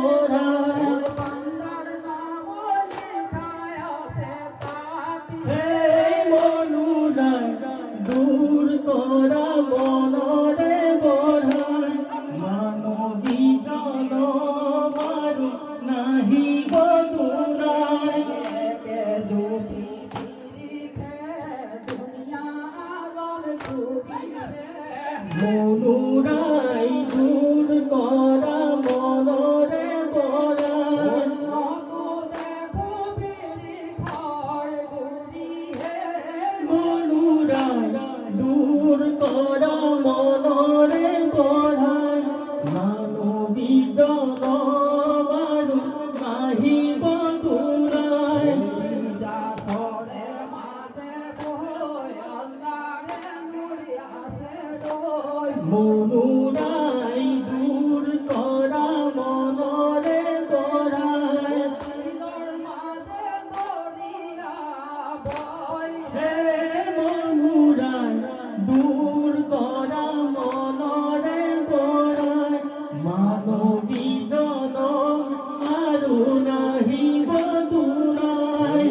বোড়ায় বান্দার নাম লেখায় আছে পাখি হে মনুরাই দূর করা মনরে বোড়ায় মানবী জন মারু নাহি বদুরায় একে দুটি তিরিখে দুনিয়া আলম ছুটিছে মনুরাই দূর করা মনরে বোড়ায় মনুরাই দূর করা মনরে বোড়ায় মানবী জন মারু নাহি বদুরায় মনুরাই দূর করা মনরে বোড়ায় হে মনুরাই দূর করা মনরে বোড়ায় মানবী জন মারু নাহি বদুরায়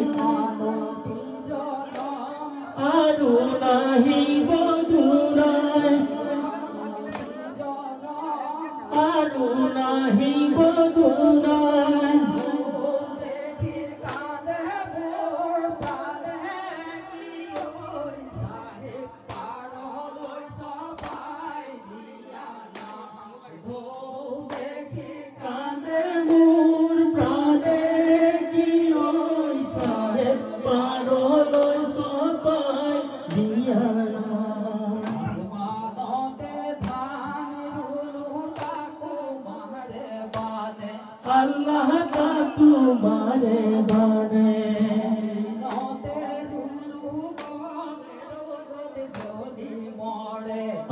আরু নাহি বদুরায় আরু নাহি বদুরায় কাঁদে মোর প্রাণে কি ওই সাহেব পারল সপাই দিয়া না আল্লাহ তা তোমারে বানে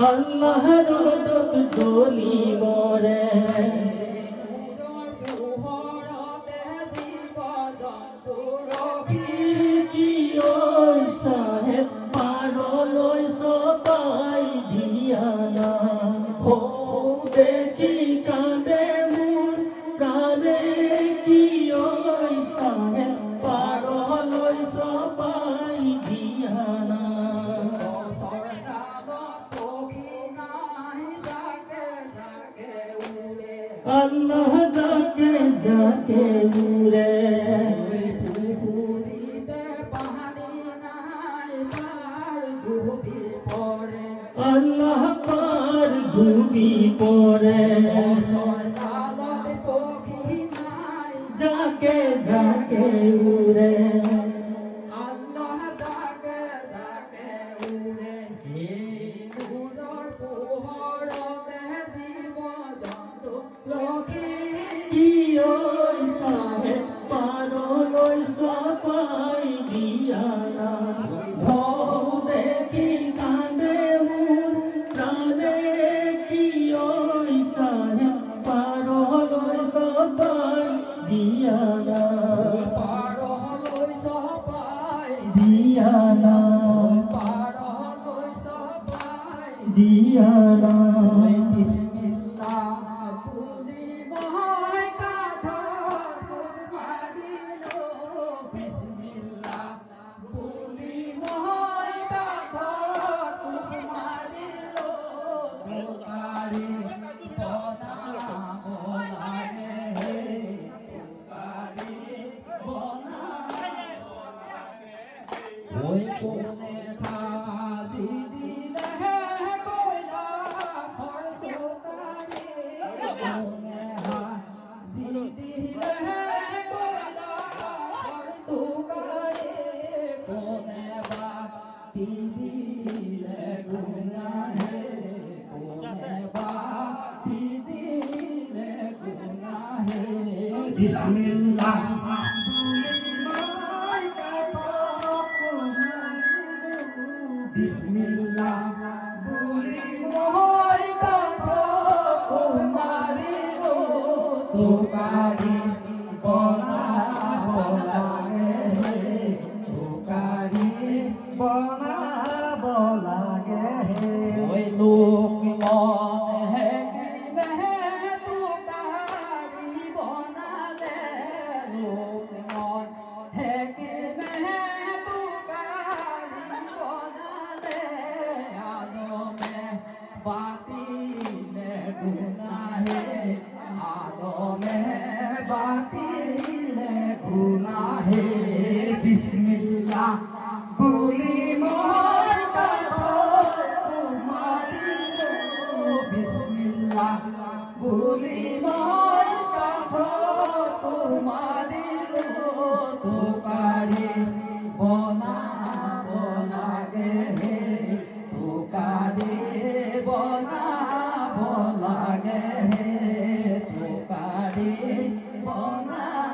আল্লাহ রোদত জলি মরে কি ওই সাহেব পারল সপাই দিয়া না ও দেখি কাঁদে মোর প্রাণে কি ওই সাহেব পারল সপাই দিয়া না আল্লাহ যাকে যাকে উড়ে আল্লাহ পার ডুবি পড়ে যাকে যাকে উড়ে কি ওই সাহেব পারল সপাই দিয়া না ভৌ দেখি কাঁদে মোর প্রাণে কি ওই সাহেব পারল সপাই দিয়া না দিয়া না দিয়া না ওই কোনে খাদি দিলে কইলা খড় দোকানে কোনে হাদি দিলে কইলা খড় দোকানে কোনে বাতি দিলে গুনাহে কোনে বাতি দিলে গুনাহে বিসমিল্লাহ বিসমিল্লাহ বলি মোর কথা তোমারি গো তোকারি বলা বলা গে তোকারি বলা বলা গে ওই লোক মন হে কি মে তোকারি বলা বাতিলে গুনাহে বিসমিল্লাহ বলি মোর তোমারি বিসমিল্লাহ বলি মোর তোমারি তোকারি বনা লাগে তোকারি বনা লাগে তোকারি বনা